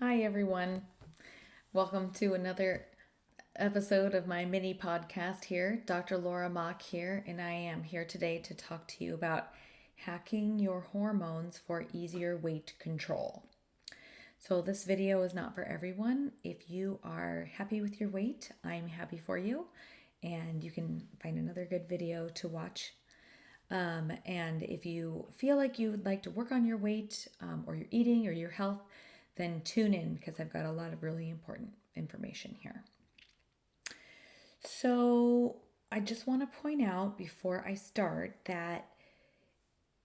Hi, everyone. Welcome to another episode of my mini podcast here. Dr. Laura Mock here, and I am here today to talk to you about hacking your hormones for easier weight control. So, this video is not for everyone. If you are happy with your weight, I'm happy for you, and you can find another good video to watch. And if you feel like you would like to work on your weight or your eating or your health, then tune in because I've got a lot of really important information here. So, I just want to point out before I start that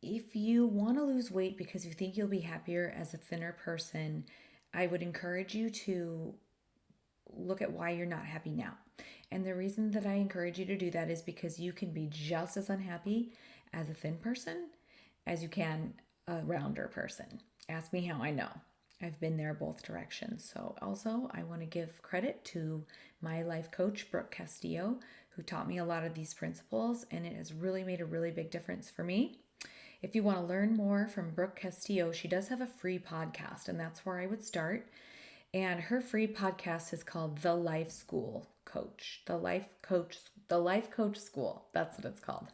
if you want to lose weight because you think you'll be happier as a thinner person, I would encourage you to look at why you're not happy now. And the reason that I encourage you to do that is because you can be just as unhappy as a thin person as you can a rounder person. Ask me how I know. I've been there both directions. So also, I want to give credit to my life coach, Brooke Castillo, who taught me a lot of these principles, and it has really made a really big difference for me. If you want to learn more from Brooke Castillo, she does have a free podcast, and that's where I would start. And her free podcast is called The Life School Coach. The Life Coach School. That's what it's called.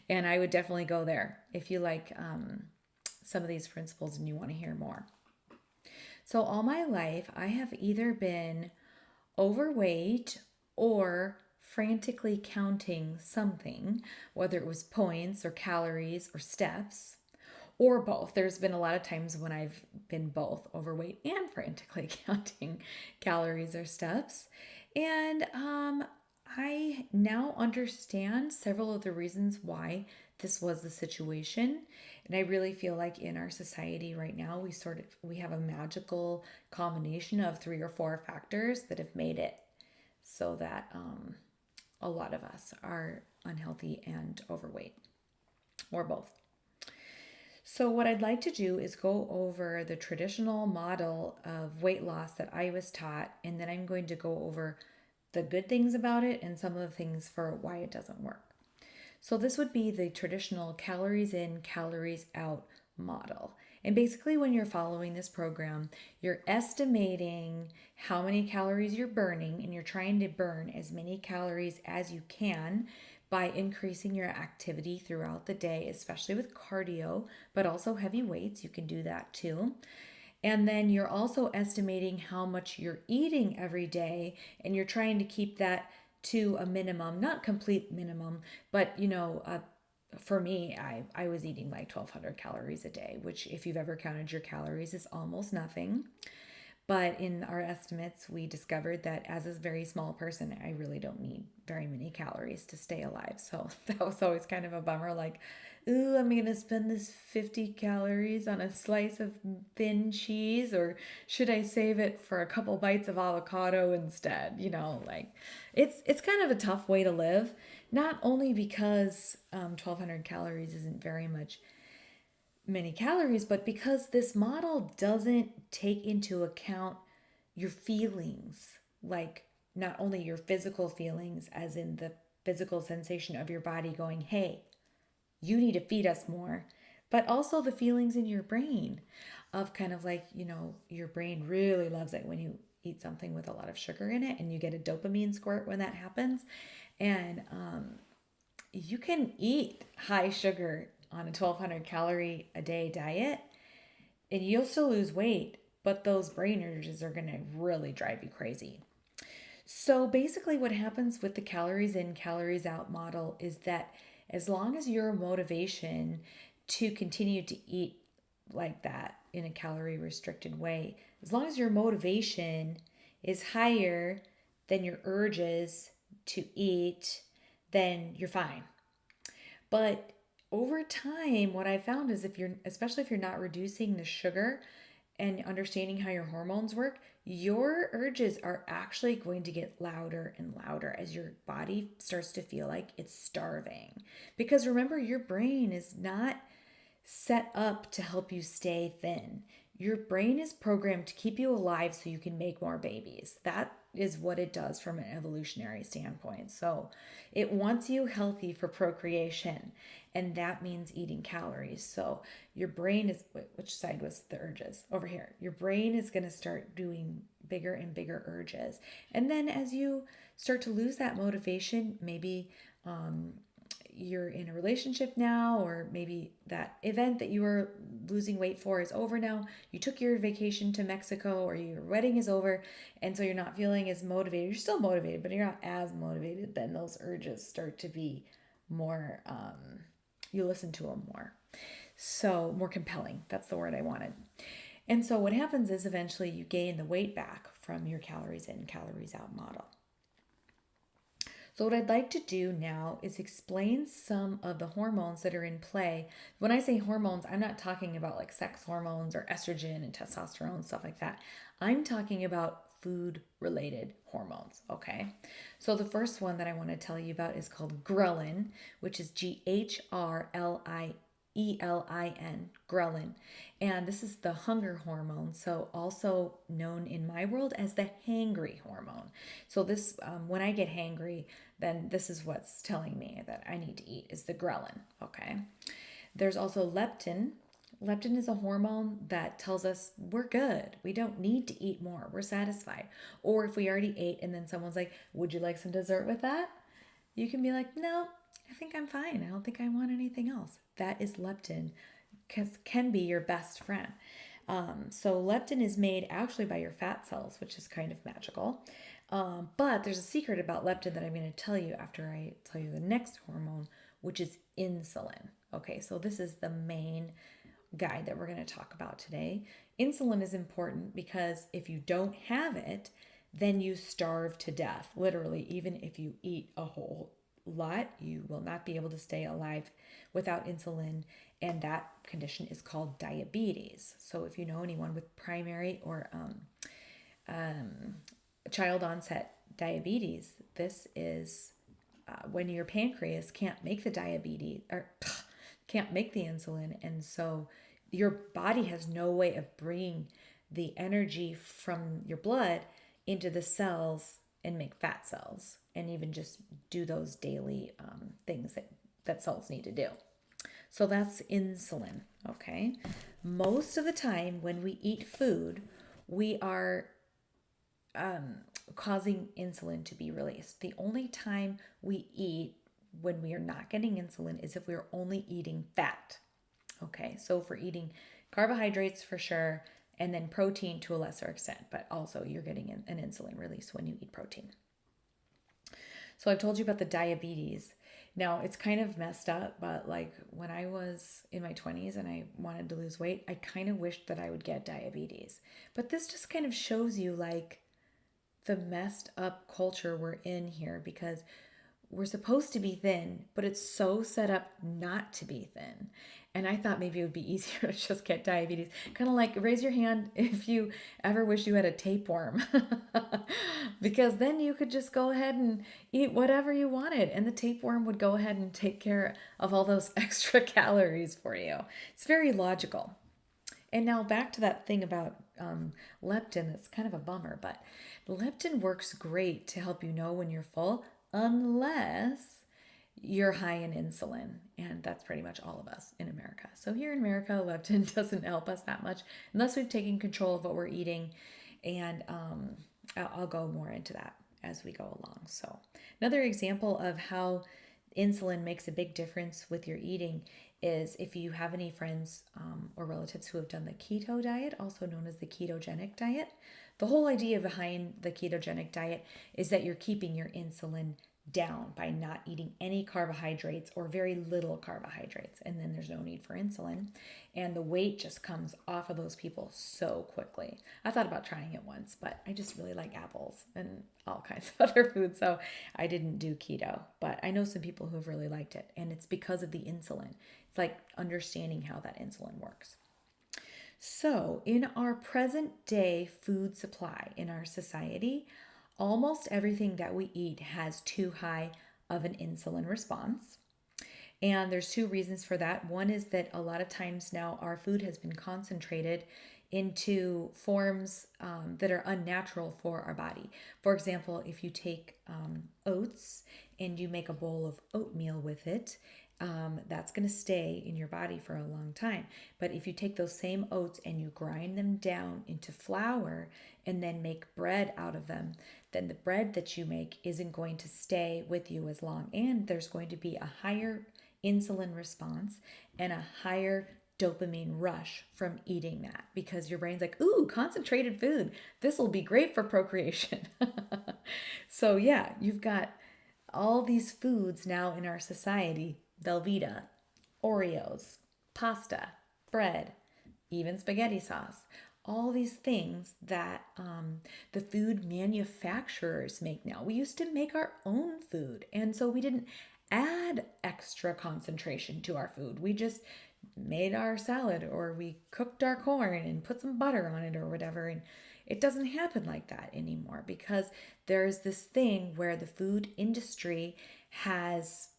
And I would definitely go there if you like some of these principles and you want to hear more. So all my life, I have either been overweight or frantically counting something, whether it was points or calories or steps, or both. There's been a lot of times when I've been both overweight and frantically counting calories or steps. And I now understand several of the reasons why this was the situation. And I really feel like in our society right now, we have a magical combination of 3 or 4 factors that have made it so that a lot of us are unhealthy and overweight, or both. So what I'd like to do is go over the traditional model of weight loss that I was taught, and then I'm going to go over the good things about it and some of the things for why it doesn't work. So this would be the traditional calories in, calories out model. And basically when you're following this program, you're estimating how many calories you're burning, and you're trying to burn as many calories as you can by increasing your activity throughout the day, especially with cardio, but also heavy weights. You can do that too. And then you're also estimating how much you're eating every day, and you're trying to keep that to a minimum, not complete minimum, but for me, I was eating like 1,200 calories a day, which if you've ever counted your calories is almost nothing. But in our estimates, we discovered that as a very small person, I really don't need very many calories to stay alive. So that was always kind of a bummer. Like, ooh, I'm going to spend this 50 calories on a slice of thin cheese, or should I save it for a couple bites of avocado instead? It's kind of a tough way to live. Not only because 1,200 calories isn't very many calories, but because this model doesn't take into account your feelings, like not only your physical feelings, as in the physical sensation of your body going, hey, you need to feed us more, but also the feelings in your brain of kind of like, your brain really loves it when you eat something with a lot of sugar in it, and you get a dopamine squirt when that happens. And you can eat high sugar on a 1,200 calorie a day diet and you'll still lose weight, but those brain urges are going to really drive you crazy. So basically what happens with the calories in, calories out model is that as long as your motivation to continue to eat like that in a calorie restricted way, as long as your motivation is higher than your urges to eat, then you're fine. But over time, what I found is especially if you're not reducing the sugar and understanding how your hormones work, your urges are actually going to get louder and louder as your body starts to feel like it's starving. Because remember, your brain is not set up to help you stay thin. your brain is programmed to keep you alive so you can make more babies. That is what it does from an evolutionary standpoint. So it wants you healthy for procreation, and that means eating calories. So your brain is, which side was the urges? Over here. Your brain is going to start doing bigger and bigger urges. And then as you start to lose that motivation, maybe you're in a relationship now, or maybe that event that you were losing weight for is over now. You took your vacation to Mexico, or your wedding is over, and so you're not feeling as motivated. You're still motivated, but you're not as motivated. Then those urges start to be more, you listen to them more. So, more compelling. That's the word I wanted. And so, what happens is eventually you gain the weight back from your calories in, calories out model. So what I'd like to do now is explain some of the hormones that are in play. When I say hormones, I'm not talking about like sex hormones or estrogen and testosterone, stuff like that. I'm talking about food related hormones, okay? So the first one that I want to tell you about is called ghrelin, which is ghrelin, ghrelin. And this is the hunger hormone, so also known in my world as the hangry hormone. So this, when I get hangry, then this is what's telling me that I need to eat, is the ghrelin, okay? There's also leptin. Leptin is a hormone that tells us we're good. We don't need to eat more. We're satisfied. Or if we already ate and then someone's like, would you like some dessert with that? You can be like, no, I think I'm fine. I don't think I want anything else. That is leptin, can be your best friend. So leptin is made actually by your fat cells, which is kind of magical. But there's a secret about leptin that I'm going to tell you after I tell you the next hormone, which is insulin. Okay, so this is the main guy that we're going to talk about today. Insulin is important because if you don't have it, then you starve to death. Literally, even if you eat a whole lot, you will not be able to stay alive without insulin, and that condition is called diabetes. So if you know anyone with primary or child onset diabetes, this is when your pancreas can't make the diabetes, or can't make the insulin, and so your body has no way of bringing the energy from your blood into the cells and make fat cells, and even just do those daily things that cells need to do. So that's insulin, okay? Most of the time when we eat food, we are causing insulin to be released. The only time we eat when we are not getting insulin is if we're only eating fat. Okay, so if we're eating carbohydrates for sure, and then protein to a lesser extent, but also you're getting an insulin release when you eat protein. So I've told you about the diabetes. Now it's kind of messed up, but like when I was in my 20s and I wanted to lose weight, I kind of wished that I would get diabetes. But this just kind of shows you like the messed up culture we're in here, because we're supposed to be thin, but it's so set up not to be thin. And I thought maybe it would be easier to just get diabetes. Kind of like raise your hand if you ever wish you had a tapeworm. Because then you could just go ahead and eat whatever you wanted, and the tapeworm would go ahead and take care of all those extra calories for you. It's very logical. And now back to that thing about leptin. That's kind of a bummer, but leptin works great to help you know when you're full, unless you're high in insulin. And that's pretty much all of us in America. So here in America, leptin doesn't help us that much unless we've taken control of what we're eating. And I'll go more into that as we go along. So another example of how insulin makes a big difference with your eating is if you have any friends or relatives who have done the keto diet, also known as the ketogenic diet. The whole idea behind the ketogenic diet is that you're keeping your insulin down by not eating any carbohydrates or very little carbohydrates, and then there's no need for insulin, and the weight just comes off of those people so quickly. I thought about trying it once, but I just really like apples and all kinds of other foods, so I didn't do keto. But I know some people who have really liked it, and it's because of the insulin. It's like understanding how that insulin works. So in our present day food supply in our society, almost everything that we eat has too high of an insulin response. And there's two reasons for that. One is that a lot of times now our food has been concentrated into forms that are unnatural for our body. For example, if you take oats and you make a bowl of oatmeal with it, that's going to stay in your body for a long time. But if you take those same oats and you grind them down into flour and then make bread out of them, then the bread that you make isn't going to stay with you as long. And there's going to be a higher insulin response and a higher dopamine rush from eating that because your brain's like, ooh, concentrated food. This will be great for procreation. So, yeah, you've got all these foods now in our society: Velveeta, Oreos, pasta, bread, even spaghetti sauce. All these things that the food manufacturers make now. We used to make our own food, and so we didn't add extra concentration to our food. We just made our salad, or we cooked our corn and put some butter on it or whatever. And it doesn't happen like that anymore because there's this thing where the food industry has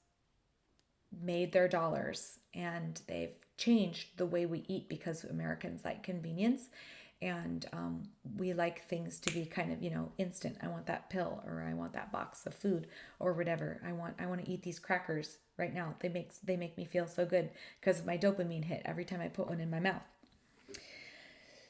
made their dollars and they've changed the way we eat because Americans like convenience, and we like things to be kind of, instant. I want that pill, or I want that box of food, or whatever. I want to eat these crackers right now. They make me feel so good because of my dopamine hit every time I put one in my mouth.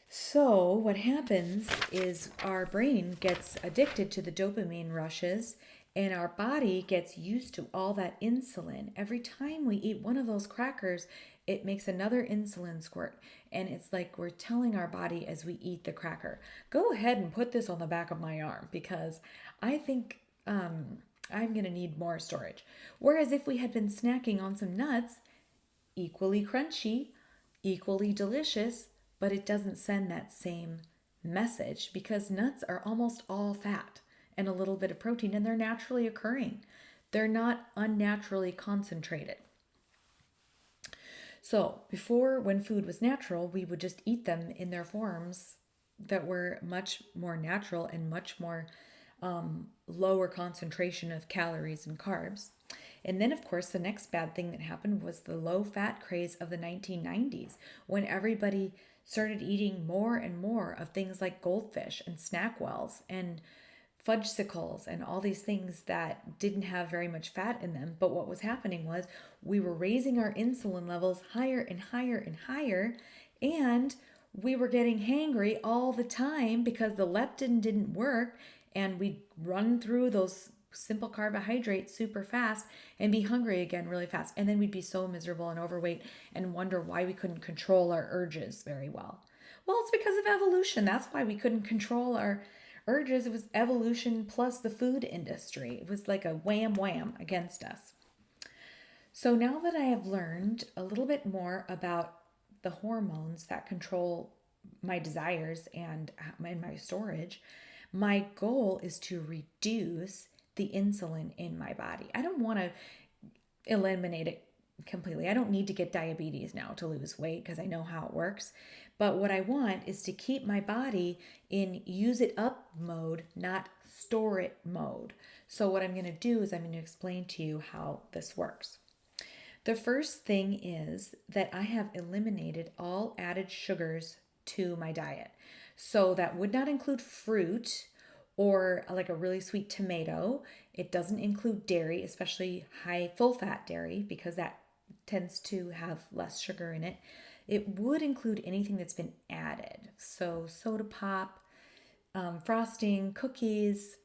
So what happens is our brain gets addicted to the dopamine rushes, and our body gets used to all that insulin. Every time we eat one of those crackers, it makes another insulin squirt. And it's like we're telling our body as we eat the cracker, go ahead and put this on the back of my arm because I think I'm going to need more storage. Whereas if we had been snacking on some nuts, equally crunchy, equally delicious, but it doesn't send that same message because nuts are almost all fat and a little bit of protein, and they're naturally occurring. They're not unnaturally concentrated. So before, when food was natural, we would just eat them in their forms that were much more natural and much more lower concentration of calories and carbs. And then, of course, the next bad thing that happened was the low fat craze of the 1990s, when everybody started eating more and more of things like goldfish and Snackwells and fudgesicles and all these things that didn't have very much fat in them. But what was happening was we were raising our insulin levels higher and higher and higher, and we were getting hangry all the time because the leptin didn't work, and we'd run through those simple carbohydrates super fast and be hungry again really fast. And then we'd be so miserable and overweight and wonder why we couldn't control our urges very well. Well, it's because of evolution. That's why we couldn't control our urges. It was evolution plus the food industry. It was like a wham wham against us. So now that I have learned a little bit more about the hormones that control my desires and my storage, my goal is to reduce the insulin in my body. I don't want to eliminate it completely. I don't need to get diabetes now to lose weight because I know how it works. But what I want is to keep my body in use it up mode, not store it mode. So what I'm going to do is I'm going to explain to you how this works. The first thing is that I have eliminated all added sugars to my diet. So that would not include fruit or like a really sweet tomato. It doesn't include dairy, especially high full fat dairy, because that tends to have less sugar in it. It would include anything that's been added. So soda pop, frosting, cookies,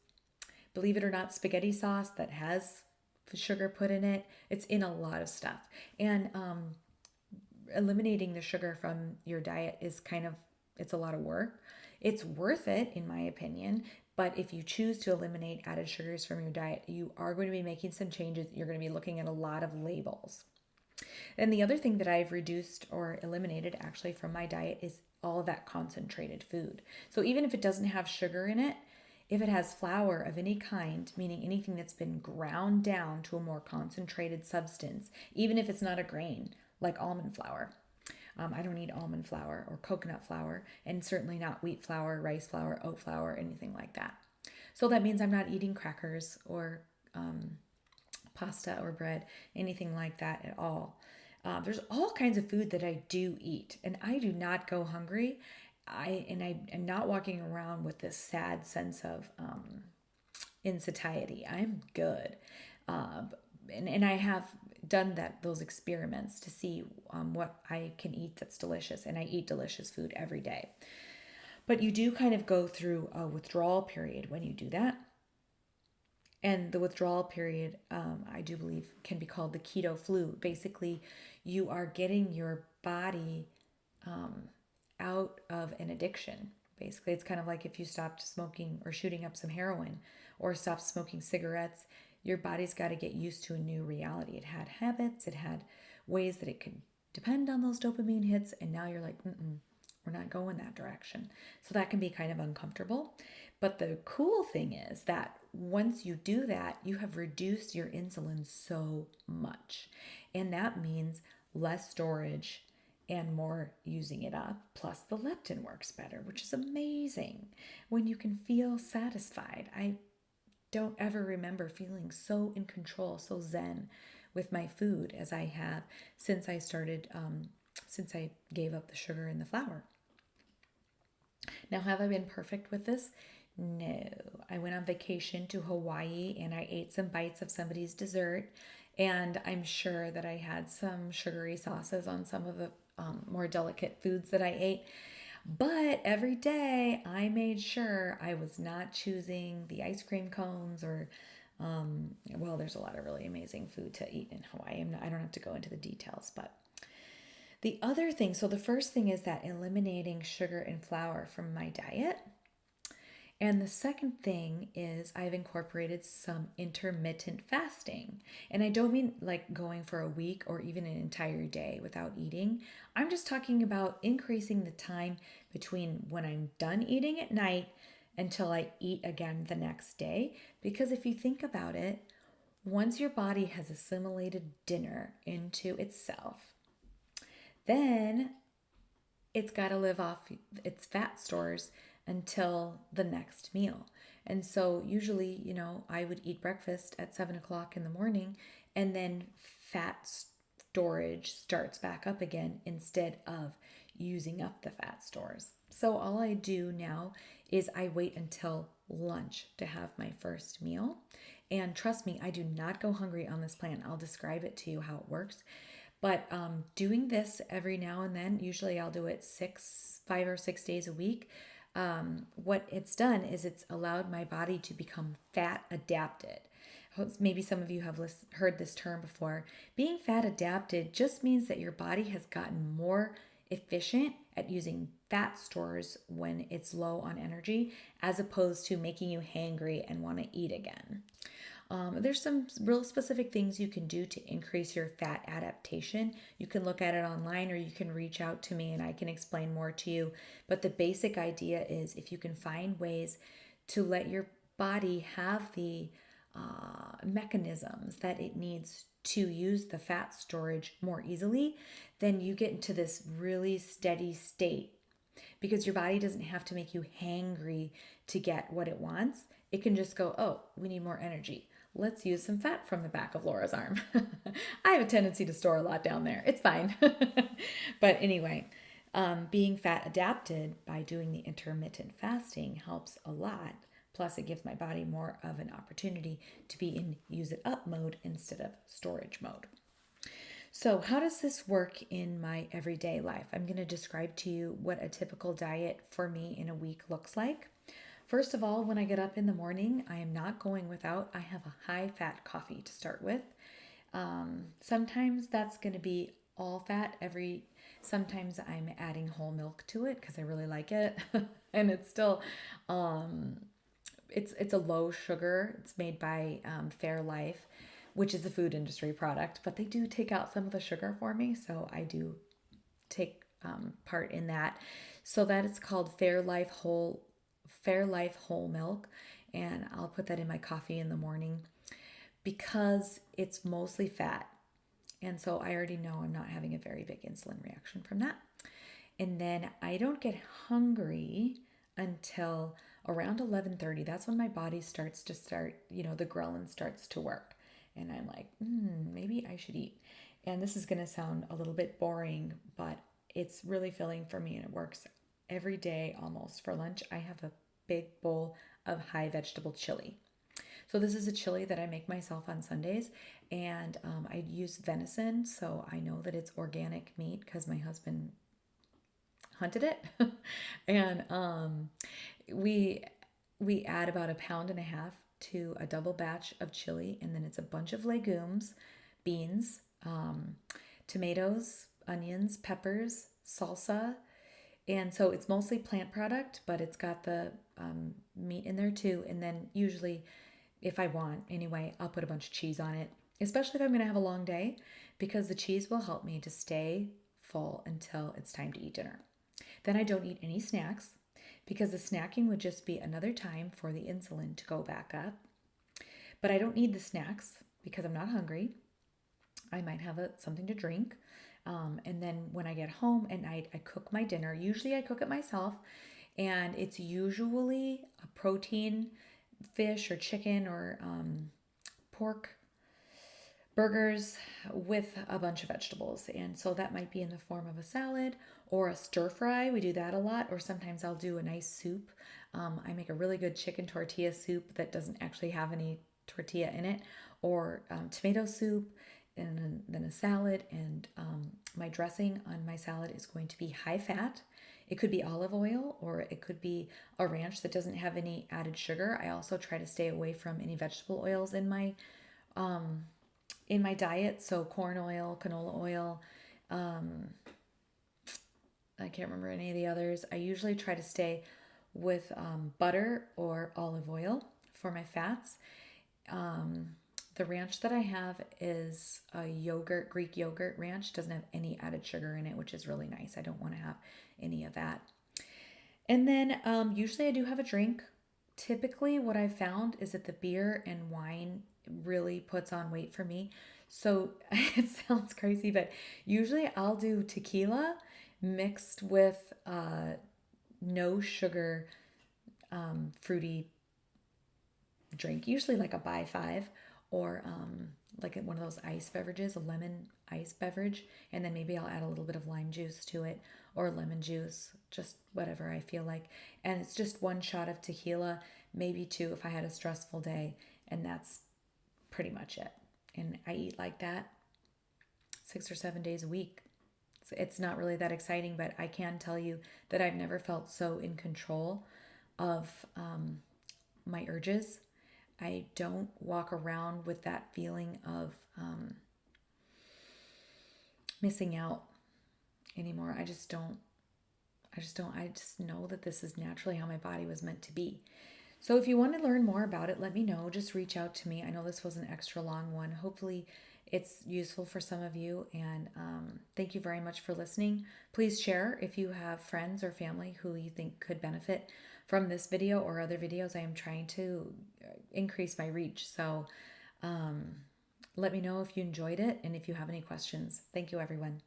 believe it or not, spaghetti sauce that has sugar put in it. It's in a lot of stuff. And eliminating the sugar from your diet is it's a lot of work. It's worth it, in my opinion. But if you choose to eliminate added sugars from your diet, you are going to be making some changes. You're going to be looking at a lot of labels. And the other thing that I've reduced or eliminated actually from my diet is all of that concentrated food. So even if it doesn't have sugar in it, if it has flour of any kind, meaning anything that's been ground down to a more concentrated substance, even if it's not a grain, like almond flour. I don't eat almond flour or coconut flour, and certainly not wheat flour, rice flour, oat flour, anything like that. So that means I'm not eating crackers or pasta or bread, anything like that at all. There's all kinds of food that I do eat, and I do not go hungry. I am not walking around with this sad sense of in satiety. I'm good. Uh, and I have done those experiments to see what I can eat that's delicious, and I eat delicious food every day. But you do kind of go through a withdrawal period when you do that. And the withdrawal period, I do believe, can be called the keto flu. Basically, you are getting your body out of an addiction. Basically, it's kind of like if you stopped smoking or shooting up some heroin or stopped smoking cigarettes, your body's got to get used to a new reality. It had habits, it had ways that it could depend on those dopamine hits, and now you're like, we're not going that direction. So that can be kind of uncomfortable. But the cool thing is that once you do that, you have reduced your insulin so much. And that means less storage and more using it up. Plus, the leptin works better, which is amazing when you can feel satisfied. I don't ever remember feeling so in control, so zen with my food as I have since I started, since I gave up the sugar and the flour. Now, have I been perfect with this? No. I went on vacation to Hawaii and I ate some bites of somebody's dessert. And I'm sure that I had some sugary sauces on some of the more delicate foods that I ate. But every day I made sure I was not choosing the ice cream cones or, well, there's a lot of really amazing food to eat in Hawaii. I don't have to go into the details, but the other thing, so the first thing is that eliminating sugar and flour from my diet. And the second thing is I've incorporated some intermittent fasting. And I don't mean like going for a week or even an entire day without eating. I'm just talking about increasing the time between when I'm done eating at night until I eat again the next day. Because if you think about it, once your body has assimilated dinner into itself, then it's got to live off its fat stores until the next meal. And so usually, I would eat breakfast at 7 o'clock in the morning, and then fat storage starts back up again instead of using up the fat stores. So all I do now is I wait until lunch to have my first meal. And trust me, I do not go hungry on this plan. I'll describe it to you how it works. But doing this every now and then, usually I'll do it 5 or 6 days a week. What it's done is it's allowed my body to become fat adapted. Maybe some of you have heard this term before. Being fat adapted just means that your body has gotten more efficient at using fat stores when it's low on energy, as opposed to making you hangry and want to eat again. There's some real specific things you can do to increase your fat adaptation. You can look at it online or you can reach out to me and I can explain more to you. But the basic idea is if you can find ways to let your body have the mechanisms that it needs to use the fat storage more easily, then you get into this really steady state because your body doesn't have to make you hangry to get what it wants. It can just go, oh, we need more energy. Let's use some fat from the back of Laura's arm. I have a tendency to store a lot down there. It's fine. But anyway, being fat adapted by doing the intermittent fasting helps a lot. Plus, it gives my body more of an opportunity to be in use it up mode instead of storage mode. So how does this work in my everyday life? I'm going to describe to you what a typical diet for me in a week looks like. First of all, when I get up in the morning, I am not going without. I have a high-fat coffee to start with. Sometimes that's going to be all fat. Sometimes I'm adding whole milk to it because I really like it, and it's still, it's a low sugar. It's made by Fairlife, which is a food industry product, but they do take out some of the sugar for me, so I do take part in that. So that is called Fairlife Whole Milk, and I'll put that in my coffee in the morning because it's mostly fat. And so I already know I'm not having a very big insulin reaction from that. And then I don't get hungry until around 11:30. That's when my body starts, the ghrelin starts to work. And I'm like, maybe I should eat. And this is going to sound a little bit boring, but it's really filling for me and it works every day almost for lunch, I have a big bowl of high vegetable chili. So this is a chili that I make myself on Sundays, and I use venison, so I know that it's organic meat because my husband hunted it, and we we add about a pound and a half to a double batch of chili, and then it's a bunch of legumes, beans, tomatoes, onions, peppers, salsa, and so it's mostly plant product, but it's got the meat in there too. And then usually, if I want anyway, I'll put a bunch of cheese on it, especially if I'm going to have a long day, because the cheese will help me to stay full until it's time to eat dinner. Then I don't eat any snacks because the snacking would just be another time for the insulin to go back up. But I don't need the snacks because I'm not hungry. I might have something to drink. And then when I get home at night, I cook my dinner. Usually I cook it myself, and it's usually a protein, fish or chicken or pork burgers with a bunch of vegetables. And so that might be in the form of a salad or a stir fry. We do that a lot. Or sometimes I'll do a nice soup. I make a really good chicken tortilla soup that doesn't actually have any tortilla in it, or tomato soup, and then a salad. And my dressing on my salad is going to be high fat. It could be olive oil, or it could be a ranch that doesn't have any added sugar. I also try to stay away from any vegetable oils in my diet. So corn oil, canola oil, I can't remember any of the others. I usually try to stay with butter or olive oil for my fats. The ranch that I have is a yogurt, Greek yogurt ranch. Doesn't have any added sugar in it, which is really nice. I don't want to have any of that. And then usually I do have a drink. Typically what I've found is that the beer and wine really puts on weight for me. So it sounds crazy, but usually I'll do tequila mixed with no sugar fruity drink, usually like a Bai 5, or like one of those ice beverages, a lemon ice beverage, and then maybe I'll add a little bit of lime juice to it, or lemon juice, just whatever I feel like. And it's just one shot of tequila, maybe two if I had a stressful day, and that's pretty much it. And I eat like that 6 or 7 days a week. It's not really that exciting, but I can tell you that I've never felt so in control of my urges. I don't walk around with that feeling of missing out anymore. I just don't. I just know that this is naturally how my body was meant to be. So if you want to learn more about it, let me know. Just reach out to me. I know this was an extra long one. Hopefully it's useful for some of you. And thank you very much for listening. Please share if you have friends or family who you think could benefit from this video or other videos. I am trying to increase my reach. So let me know if you enjoyed it and if you have any questions. Thank you, everyone.